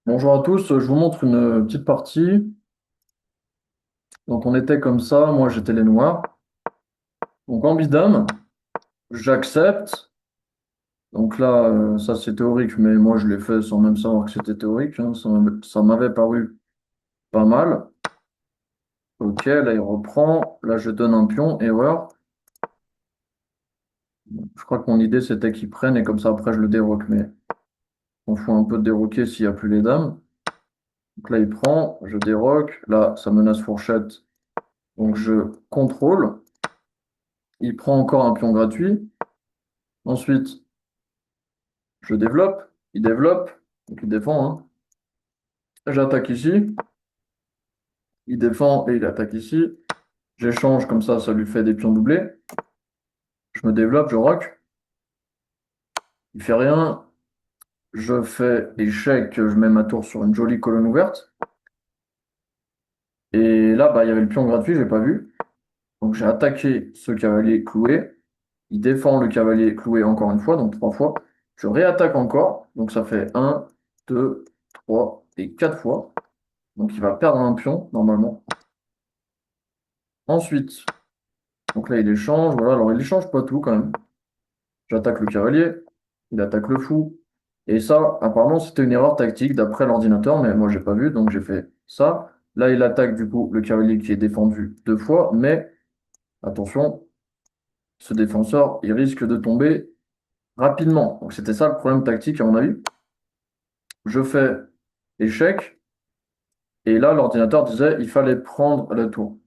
Bonjour à tous, je vous montre une petite partie. Donc on était comme ça, moi j'étais les noirs. Donc en bidame, j'accepte. Donc là, ça c'est théorique, mais moi je l'ai fait sans même savoir que c'était théorique, hein. Ça m'avait paru pas mal. Ok, là il reprend. Là je donne un pion, erreur. Je crois que mon idée c'était qu'il prenne et comme ça après je le déroque, mais on fout un peu de déroquer s'il n'y a plus les dames. Donc là il prend, je déroque. Là ça menace fourchette, donc je contrôle. Il prend encore un pion gratuit. Ensuite, je développe, il développe, donc il défend, hein. J'attaque ici, il défend et il attaque ici. J'échange comme ça lui fait des pions doublés. Je me développe, je rock, il fait rien. Je fais échec, je mets ma tour sur une jolie colonne ouverte. Et là, bah, il y avait le pion gratuit, j'ai pas vu. Donc j'ai attaqué ce cavalier cloué. Il défend le cavalier cloué encore une fois, donc trois fois. Je réattaque encore, donc ça fait un, 2, 3 et 4 fois. Donc il va perdre un pion normalement. Ensuite, donc là, il échange. Voilà, alors il échange pas tout quand même. J'attaque le cavalier, il attaque le fou. Et ça, apparemment, c'était une erreur tactique d'après l'ordinateur, mais moi, j'ai pas vu, donc j'ai fait ça. Là, il attaque du coup le cavalier qui est défendu deux fois, mais attention, ce défenseur, il risque de tomber rapidement. Donc c'était ça le problème tactique à mon avis. Je fais échec, et là, l'ordinateur disait il fallait prendre la tour.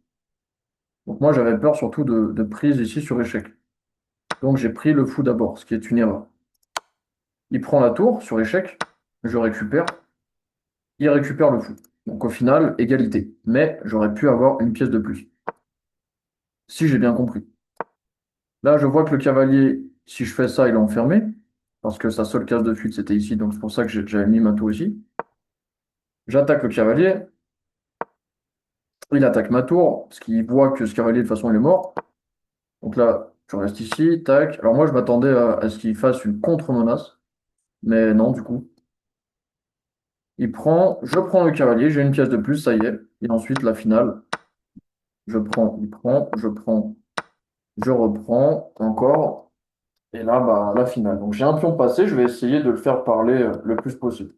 Donc moi, j'avais peur surtout de prise ici sur échec. Donc j'ai pris le fou d'abord, ce qui est une erreur. Il prend la tour sur échec, je récupère, il récupère le fou. Donc au final, égalité. Mais j'aurais pu avoir une pièce de plus, si j'ai bien compris. Là, je vois que le cavalier, si je fais ça, il est enfermé, parce que sa seule case de fuite, c'était ici, donc c'est pour ça que j'avais mis ma tour ici. J'attaque le cavalier, il attaque ma tour, parce qu'il voit que ce cavalier, de toute façon, il est mort. Donc là, je reste ici, tac. Alors moi, je m'attendais à ce qu'il fasse une contre-menace, mais non, du coup. Je prends le cavalier, j'ai une pièce de plus, ça y est. Et ensuite, la finale. Je prends, il prend, je prends, je reprends encore. Et là, bah, la finale. Donc j'ai un pion passé, je vais essayer de le faire parler le plus possible.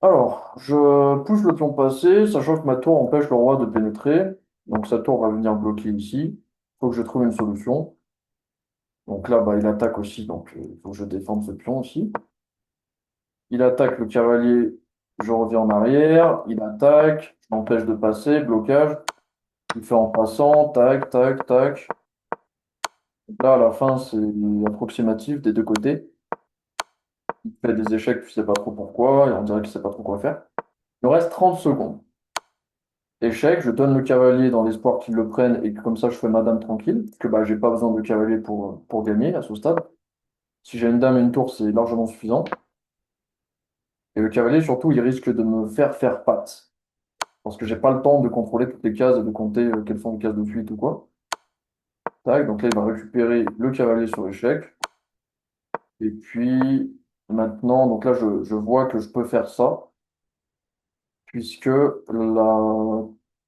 Alors, je pousse le pion passé, sachant que ma tour empêche le roi de pénétrer. Donc sa tour va venir bloquer ici. Il faut que je trouve une solution. Donc là, bah, il attaque aussi, donc il faut que je défende ce pion aussi. Il attaque le cavalier, je reviens en arrière. Il attaque, je m'empêche de passer, blocage. Il fait en passant, tac, tac, tac. Là, à la fin, c'est approximatif des deux côtés. Il fait des échecs, tu sais pas trop pourquoi, et on dirait qu'il sait pas trop quoi faire. Il me reste 30 secondes. Échec, je donne le cavalier dans l'espoir qu'il le prenne et que comme ça je fais ma dame tranquille, parce que bah, j'ai pas besoin de cavalier pour gagner à ce stade. Si j'ai une dame et une tour, c'est largement suffisant. Et le cavalier, surtout, il risque de me faire patte. Parce que j'ai pas le temps de contrôler toutes les cases et de compter quelles sont les cases de fuite ou quoi. Tac, donc là, il va récupérer le cavalier sur échec. Et puis maintenant, donc là, je vois que je peux faire ça, puisque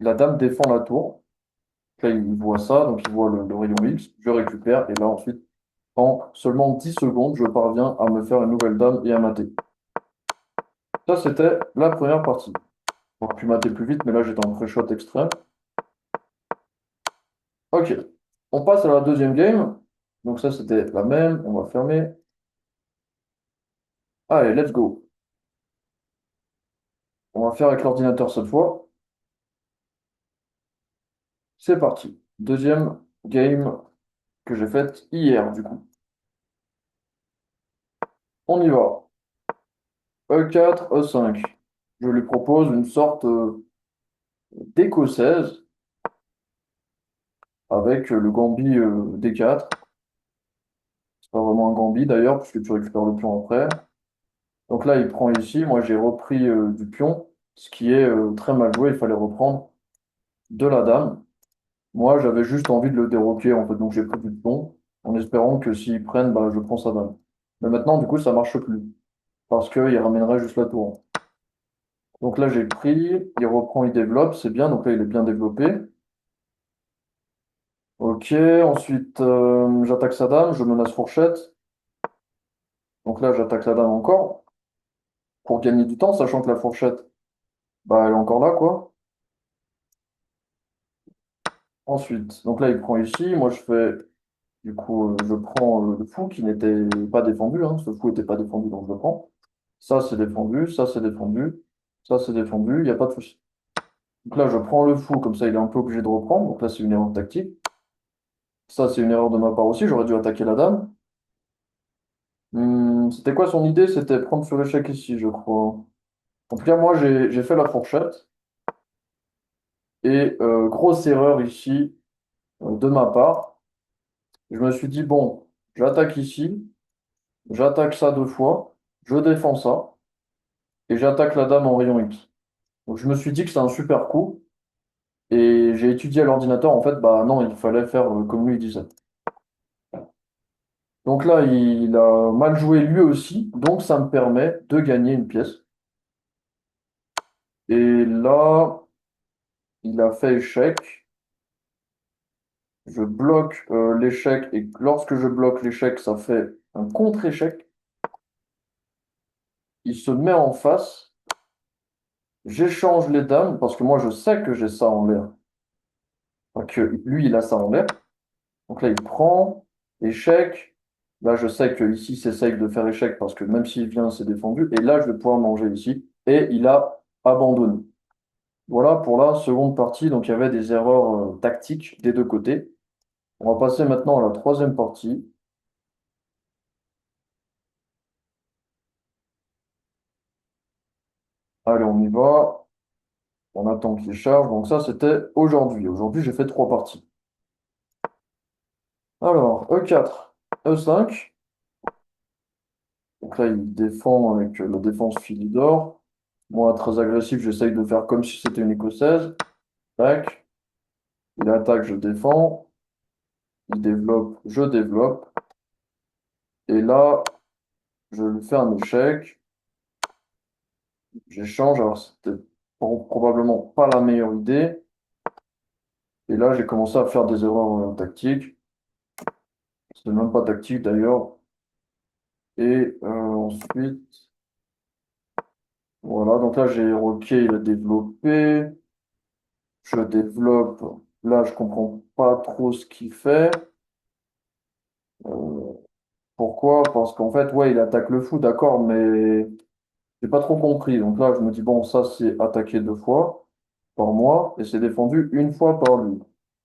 la dame défend la tour. Là, il voit ça, donc il voit le rayon X, je récupère, et là ensuite, en seulement 10 secondes, je parviens à me faire une nouvelle dame et à mater. Ça, c'était la première partie. J'aurais pu mater plus vite, mais là, j'étais en pré-shot extrême. Ok, on passe à la deuxième game. Donc ça, c'était la même, on va fermer. Allez, let's go. On va faire avec l'ordinateur cette fois. C'est parti. Deuxième game que j'ai faite hier, du coup. On y va. E4, E5. Je lui propose une sorte d'écossaise avec le gambit D4. C'est pas vraiment un gambit d'ailleurs, puisque tu récupères le pion après. Donc là, il prend ici. Moi, j'ai repris du pion, ce qui est très mal joué. Il fallait reprendre de la dame. Moi, j'avais juste envie de le déroquer, en fait. Donc j'ai pris du pion, en espérant que s'ils prennent, bah, je prends sa dame. Mais maintenant, du coup, ça marche plus. parce qu'il ramènerait juste la tour. Donc là, j'ai pris, il reprend, il développe, c'est bien. Donc là, il est bien développé. Ok, ensuite, j'attaque sa dame, je menace fourchette. Donc là, j'attaque la dame encore pour gagner du temps, sachant que la fourchette, bah, elle est encore là, quoi. Ensuite, donc là, il prend ici. Moi, je fais, du coup, je prends le fou qui n'était pas défendu. Hein. Ce fou n'était pas défendu, donc je le prends. Ça, c'est défendu. Ça, c'est défendu. Ça, c'est défendu. Il n'y a pas de souci. Donc là, je prends le fou, comme ça, il est un peu obligé de reprendre. Donc là, c'est une erreur tactique. Ça, c'est une erreur de ma part aussi. J'aurais dû attaquer la dame. C'était quoi son idée? C'était prendre sur l'échec ici, je crois. En tout cas, moi, j'ai fait la fourchette. Et grosse erreur ici de ma part. Je me suis dit, bon, j'attaque ici, j'attaque ça deux fois, je défends ça, et j'attaque la dame en rayon X. Donc je me suis dit que c'est un super coup, et j'ai étudié à l'ordinateur, en fait, bah non, il fallait faire comme lui il disait. Donc là, il a mal joué lui aussi, donc ça me permet de gagner une pièce. Et là, il a fait échec. Je bloque l'échec, et lorsque je bloque l'échec, ça fait un contre-échec. Il se met en face. J'échange les dames parce que moi je sais que j'ai ça en l'air. Enfin, que lui il a ça en l'air. Donc là il prend, échec. Là je sais que ici c'est safe de faire échec parce que même s'il vient c'est défendu. Et là je vais pouvoir manger ici. Et il a abandonné. Voilà pour la seconde partie. Donc il y avait des erreurs tactiques des deux côtés. On va passer maintenant à la troisième partie. Allez on y va. On attend qu'il charge. Donc ça c'était aujourd'hui. Aujourd'hui j'ai fait trois parties. Alors E4, E5. Donc là, il défend avec la défense Philidor. Moi, très agressif, j'essaye de faire comme si c'était une écossaise. Tac. Il attaque, je défends. Il développe, je développe. Et là, je lui fais un échec. J'échange. Alors, c'était probablement pas la meilleure idée. Et là, j'ai commencé à faire des erreurs tactiques. C'était même pas tactique d'ailleurs. Et ensuite, voilà. Donc là, j'ai OK, il a développé. Je développe. Là, je comprends pas trop ce qu'il fait. Euh, Pourquoi? Parce qu'en fait, ouais, il attaque le fou, d'accord, mais j'ai pas trop compris. Donc là, je me dis, bon, ça, c'est attaqué deux fois par moi et c'est défendu une fois par lui.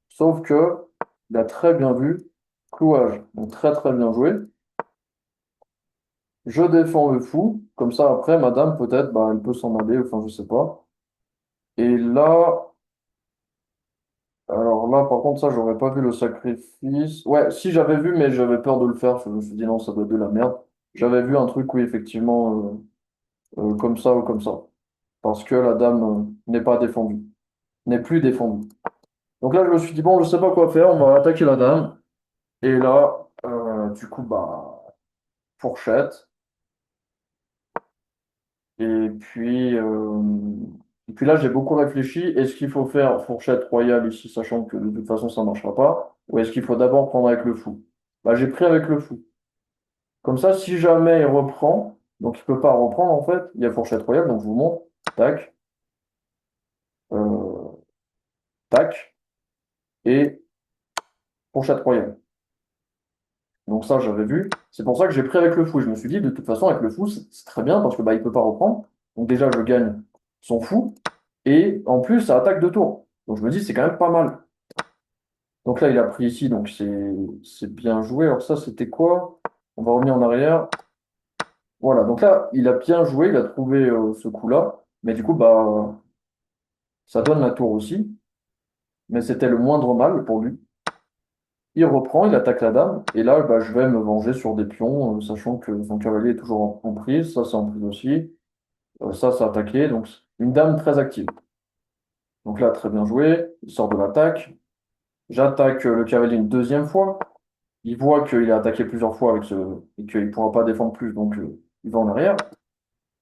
Sauf que il a très bien vu clouage. Donc très très bien joué. Je défends le fou. Comme ça, après, madame, peut-être, bah, elle peut s'en aller, enfin, je sais pas. Et là, alors là, par contre, ça, j'aurais pas vu le sacrifice. Ouais, si j'avais vu, mais j'avais peur de le faire. Je me suis dit, non, ça doit être de la merde. J'avais vu un truc, oui, effectivement. Comme ça ou comme ça. Parce que la dame n'est pas défendue, n'est plus défendue. Donc là, je me suis dit, bon, je sais pas quoi faire, on va attaquer la dame. Et là, du coup, bah, fourchette. Et puis, euh, et puis là, j'ai beaucoup réfléchi. Est-ce qu'il faut faire fourchette royale ici, sachant que de toute façon, ça ne marchera pas? Ou est-ce qu'il faut d'abord prendre avec le fou? Bah, j'ai pris avec le fou. Comme ça, si jamais il reprend, donc il peut pas reprendre en fait, il y a fourchette royale, donc je vous montre. Tac, euh, tac. Et fourchette royale. Donc ça, j'avais vu. C'est pour ça que j'ai pris avec le fou. Je me suis dit, de toute façon, avec le fou, c'est très bien parce que bah, il peut pas reprendre. Donc déjà, je gagne son fou. Et en plus, ça attaque deux tours. Donc je me dis, c'est quand même pas mal. Donc là, il a pris ici, donc c'est bien joué. Alors ça, c'était quoi? On va revenir en arrière. Voilà, donc là, il a bien joué, il a trouvé ce coup-là. Mais du coup, bah, ça donne la tour aussi. Mais c'était le moindre mal pour lui. Il reprend, il attaque la dame, et là, bah, je vais me venger sur des pions, sachant que son cavalier est toujours en prise, ça c'est en prise aussi, ça c'est attaqué, donc une dame très active. Donc là, très bien joué, il sort de l'attaque, j'attaque le cavalier une deuxième fois, il voit qu'il est attaqué plusieurs fois avec ce... et qu'il ne pourra pas défendre plus, donc il va en arrière.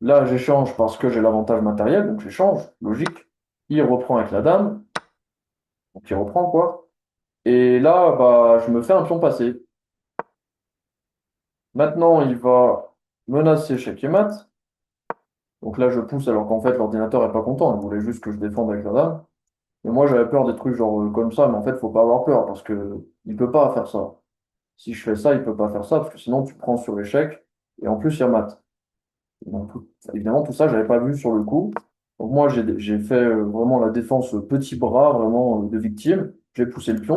Là, j'échange parce que j'ai l'avantage matériel, donc j'échange, logique. Il reprend avec la dame, donc il reprend quoi. Et là, bah, je me fais un pion passé. Maintenant, il va menacer check et mat. Donc là, je pousse alors qu'en fait, l'ordinateur est pas content. Il voulait juste que je défende avec la dame. Et moi, j'avais peur des trucs genre comme ça, mais en fait, faut pas avoir peur parce que il peut pas faire ça. Si je fais ça, il peut pas faire ça parce que sinon, tu prends sur échec et en plus, il y a mat. Donc, évidemment, tout ça, j'avais pas vu sur le coup. Donc moi, j'ai fait vraiment la défense petit bras, vraiment de victime. J'ai poussé le pion.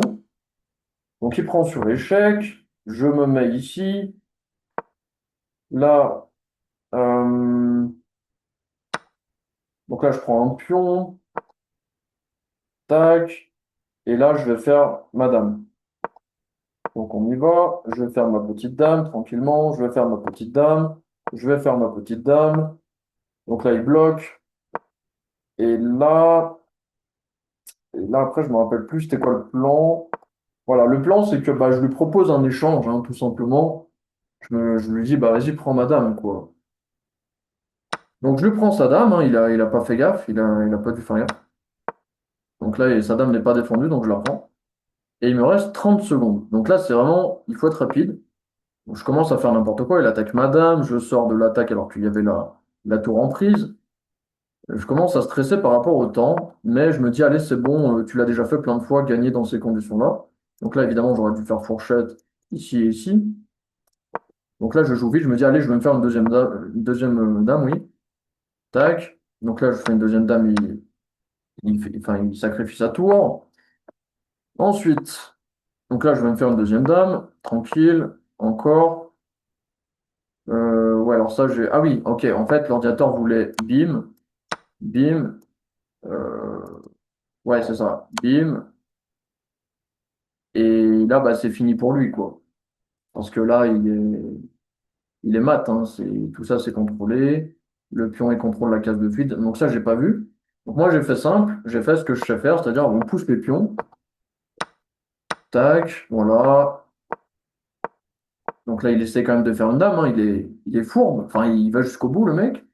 Donc il prend sur échec. Je me mets ici. Là, euh, donc là, je prends un pion. Tac. Et là, je vais faire ma dame. Donc on y va. Je vais faire ma petite dame tranquillement. Je vais faire ma petite dame. Je vais faire ma petite dame. Donc là, il bloque. Et là, après, je me rappelle plus c'était quoi le plan. Voilà, le plan, c'est que bah, je lui propose un échange, hein, tout simplement. Je lui dis, bah vas-y, prends ma dame, quoi. Donc je lui prends sa dame, hein, il a pas fait gaffe, il a pas dû faire gaffe. Donc là, sa dame n'est pas défendue, donc je la prends. Et il me reste 30 secondes. Donc là, c'est vraiment, il faut être rapide. Donc je commence à faire n'importe quoi, il attaque ma dame, je sors de l'attaque alors qu'il y avait la tour en prise. Je commence à stresser par rapport au temps, mais je me dis, allez, c'est bon, tu l'as déjà fait plein de fois, gagner dans ces conditions-là. Donc là, évidemment, j'aurais dû faire fourchette ici et ici. Donc là, je joue vite, je me dis, allez, je vais me faire une deuxième dame, oui. Tac. Donc là, je fais une deuxième dame, enfin, il sacrifie sa tour. Ensuite, donc là, je vais me faire une deuxième dame, tranquille, encore. Ouais, alors ça, j'ai. Ah oui, ok, en fait, l'ordinateur voulait bim, bim, euh, ouais, c'est ça, bim. Et là, bah, c'est fini pour lui, quoi. Parce que là, il est mat, hein, tout ça, c'est contrôlé. Le pion, il contrôle la case de fuite. Donc ça, j'ai pas vu. Donc moi, j'ai fait simple. J'ai fait ce que je sais faire, c'est-à-dire on pousse les pions. Tac, voilà. Donc là, il essaie quand même de faire une dame, hein, il est fourbe. Enfin, il va jusqu'au bout, le mec.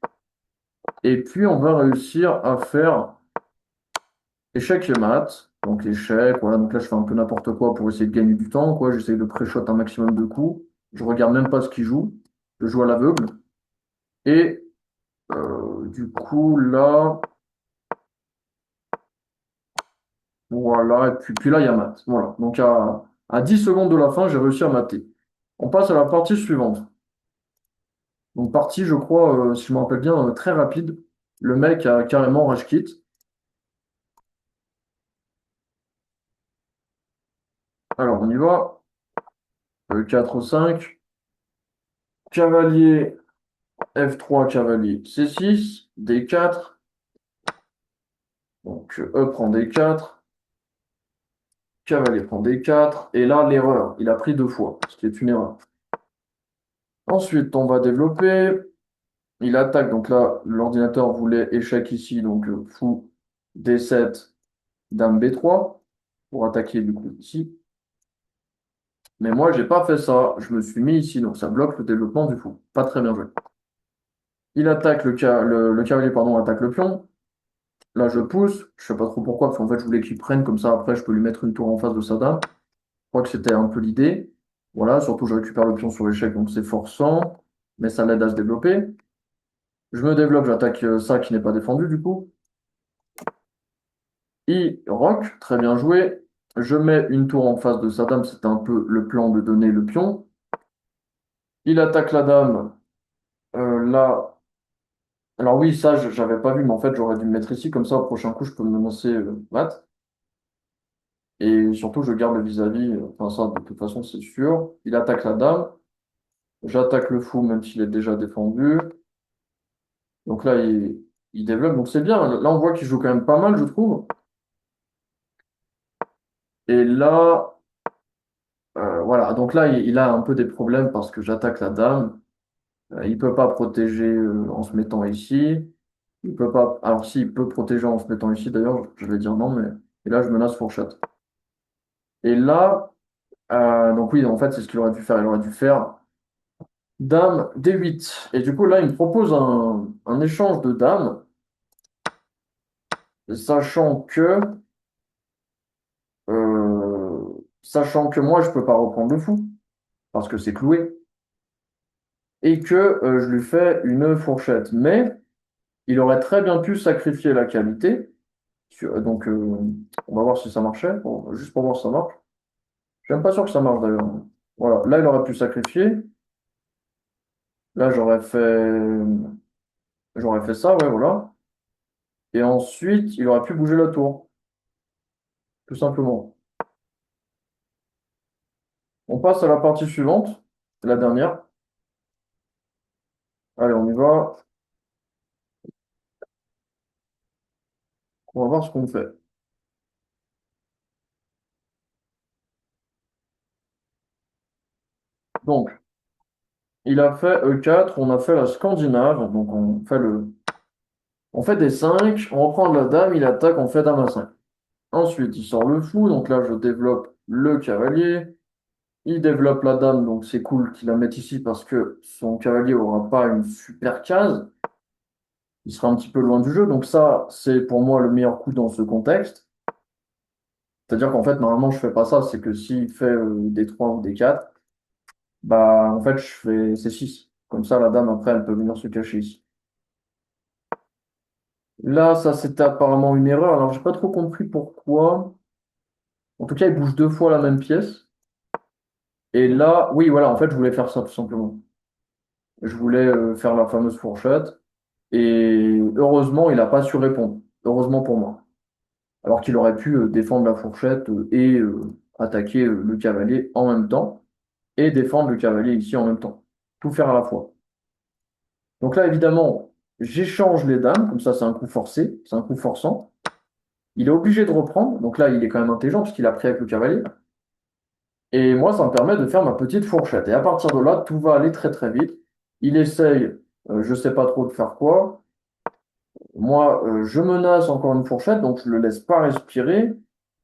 Et puis, on va réussir à faire échec et mat. Donc échec, voilà. Donc là, je fais un peu n'importe quoi pour essayer de gagner du temps, quoi. J'essaie de pré-shot un maximum de coups. Je regarde même pas ce qu'il joue. Je joue à l'aveugle. Et du coup, là, voilà. Et puis là, il y a mat. Voilà. Donc à 10 secondes de la fin, j'ai réussi à mater. On passe à la partie suivante. Donc partie, je crois, si je me rappelle bien, très rapide. Le mec a carrément rage quit. Alors on y va. 4, 5. Cavalier F3, cavalier C6, D4. Donc E prend D4. Cavalier prend D4. Et là, l'erreur. Il a pris deux fois, ce qui est une erreur. Ensuite, on va développer. Il attaque. Donc là, l'ordinateur voulait échec ici. Donc fou D7, dame B3 pour attaquer du coup ici. Mais moi, j'ai pas fait ça. Je me suis mis ici, donc ça bloque le développement du fou. Pas très bien joué. Il attaque le cavalier, pardon, attaque le pion. Là, je pousse. Je sais pas trop pourquoi, parce qu'en fait, je voulais qu'il prenne comme ça. Après, je peux lui mettre une tour en face de sa dame. Je crois que c'était un peu l'idée. Voilà, surtout, je récupère le pion sur échec, donc c'est forçant, mais ça l'aide à se développer. Je me développe, j'attaque ça qui n'est pas défendu du coup. Il rock, très bien joué. Je mets une tour en face de sa dame, c'était un peu le plan de donner le pion. Il attaque la dame. Là, alors oui, ça, j'avais pas vu, mais en fait, j'aurais dû me mettre ici, comme ça, au prochain coup, je peux me lancer mat. Et surtout, je garde le vis-à-vis, enfin ça, de toute façon, c'est sûr. Il attaque la dame. J'attaque le fou, même s'il est déjà défendu. Donc là, il développe, donc c'est bien. Là, on voit qu'il joue quand même pas mal, je trouve. Et là, voilà, donc là, il a un peu des problèmes parce que j'attaque la dame. Il peut pas protéger en se mettant ici. Il peut pas. Alors, si, il peut protéger en se mettant ici, d'ailleurs, je vais dire non, mais. Et là, je menace fourchette. Et là, donc oui, en fait, c'est ce qu'il aurait dû faire. Il aurait dû faire Dame D8. Et du coup, là, il me propose un échange de dames, sachant que moi, je peux pas reprendre le fou, parce que c'est cloué, et que je lui fais une fourchette. Mais il aurait très bien pu sacrifier la qualité. Donc, on va voir si ça marchait, juste pour voir si ça marche. Je suis même pas sûr que ça marche d'ailleurs. Voilà, là, il aurait pu sacrifier. Là, j'aurais fait ça, ouais, voilà. Et ensuite, il aurait pu bouger la tour, tout simplement. On passe à la partie suivante, la dernière. Allez, on y va. On va voir ce qu'on fait. Donc, il a fait E4, on a fait la Scandinave, donc on fait des 5, on reprend la dame, il attaque, on fait dame à 5. Ensuite, il sort le fou, donc là, je développe le cavalier. Il développe la dame, donc c'est cool qu'il la mette ici parce que son cavalier aura pas une super case. Il sera un petit peu loin du jeu, donc ça, c'est pour moi le meilleur coup dans ce contexte. C'est-à-dire qu'en fait, normalement, je fais pas ça, c'est que s'il fait des 3 ou des 4, bah, en fait, je fais C6. Comme ça, la dame, après, elle peut venir se cacher ici. Là, ça, c'était apparemment une erreur. Alors, j'ai pas trop compris pourquoi. En tout cas, il bouge 2 fois la même pièce. Et là, oui, voilà, en fait, je voulais faire ça, tout simplement. Je voulais faire la fameuse fourchette. Et heureusement, il n'a pas su répondre. Heureusement pour moi. Alors qu'il aurait pu défendre la fourchette et attaquer le cavalier en même temps. Et défendre le cavalier ici en même temps. Tout faire à la fois. Donc là, évidemment, j'échange les dames, comme ça c'est un coup forcé, c'est un coup forçant. Il est obligé de reprendre, donc là il est quand même intelligent parce qu'il a pris avec le cavalier. Et moi, ça me permet de faire ma petite fourchette. Et à partir de là, tout va aller très très vite. Il essaye, je sais pas trop de faire quoi. Moi, je menace encore une fourchette, donc je le laisse pas respirer.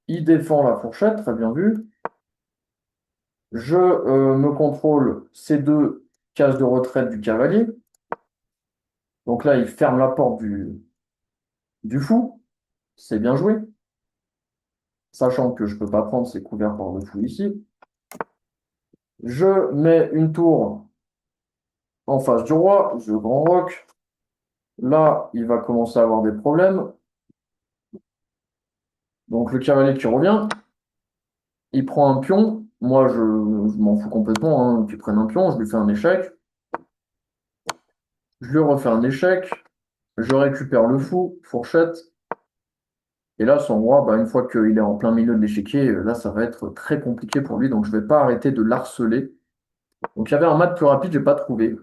Il défend la fourchette, très bien vu. Je me contrôle ces deux cases de retraite du cavalier. Donc là, il ferme la porte du fou. C'est bien joué. Sachant que je peux pas prendre ces couverts par le fou ici. Je mets une tour en face du roi, je grand roc. Là, il va commencer à avoir des problèmes. Donc le cavalier qui revient, il prend un pion. Moi, je m'en fous complètement, hein, qu'il prenne un pion, je lui fais un échec. Je lui refais un échec. Je récupère le fou, fourchette. Et là, son roi, bah, une fois qu'il est en plein milieu de l'échiquier, là, ça va être très compliqué pour lui. Donc, je vais pas arrêter de l'harceler. Donc, il y avait un mat plus rapide, j'ai pas trouvé.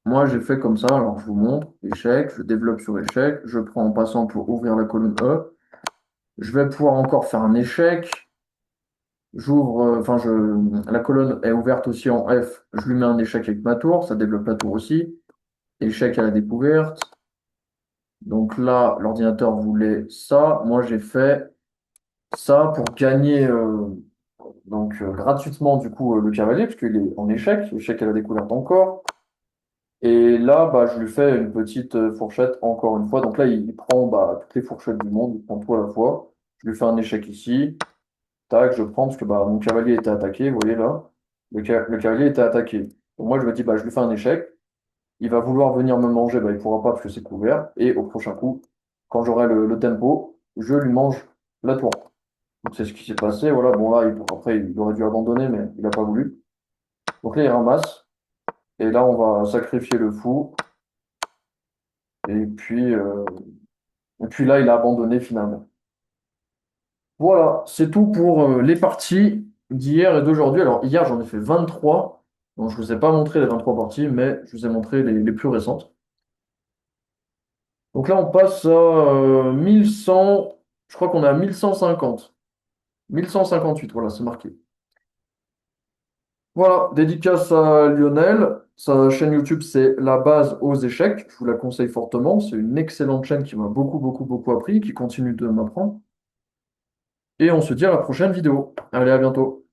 Moi, j'ai fait comme ça. Alors, je vous montre. Échec, je développe sur échec. Je prends en passant pour ouvrir la colonne E. Je vais pouvoir encore faire un échec. J'ouvre, enfin, la colonne est ouverte aussi en F. Je lui mets un échec avec ma tour. Ça développe la tour aussi. Échec à la découverte. Donc là, l'ordinateur voulait ça. Moi, j'ai fait ça pour gagner gratuitement du coup le cavalier, parce qu'il est en échec. Échec à la découverte encore. Et là, bah, je lui fais une petite fourchette encore une fois. Donc là, il prend bah, toutes les fourchettes du monde, il prend tout à la fois. Je lui fais un échec ici. Tac, je prends parce que bah, mon cavalier était attaqué, vous voyez là. Le cavalier était attaqué. Donc moi, je me dis, bah, je lui fais un échec. Il va vouloir venir me manger, bah, il ne pourra pas parce que c'est couvert. Et au prochain coup, quand j'aurai le tempo, je lui mange la tour. Donc c'est ce qui s'est passé. Voilà, bon là, après, il aurait dû abandonner, mais il n'a pas voulu. Donc là, il ramasse. Et là, on va sacrifier le fou. Et puis là, il a abandonné finalement. Voilà, c'est tout pour les parties d'hier et d'aujourd'hui. Alors, hier, j'en ai fait 23. Donc, je ne vous ai pas montré les 23 parties, mais je vous ai montré les plus récentes. Donc là, on passe à 1100. Je crois qu'on est à 1150. 1158, voilà, c'est marqué. Voilà, dédicace à Lionel. Sa chaîne YouTube, c'est La Base aux échecs. Je vous la conseille fortement. C'est une excellente chaîne qui m'a beaucoup, beaucoup, beaucoup appris, qui continue de m'apprendre. Et on se dit à la prochaine vidéo. Allez, à bientôt.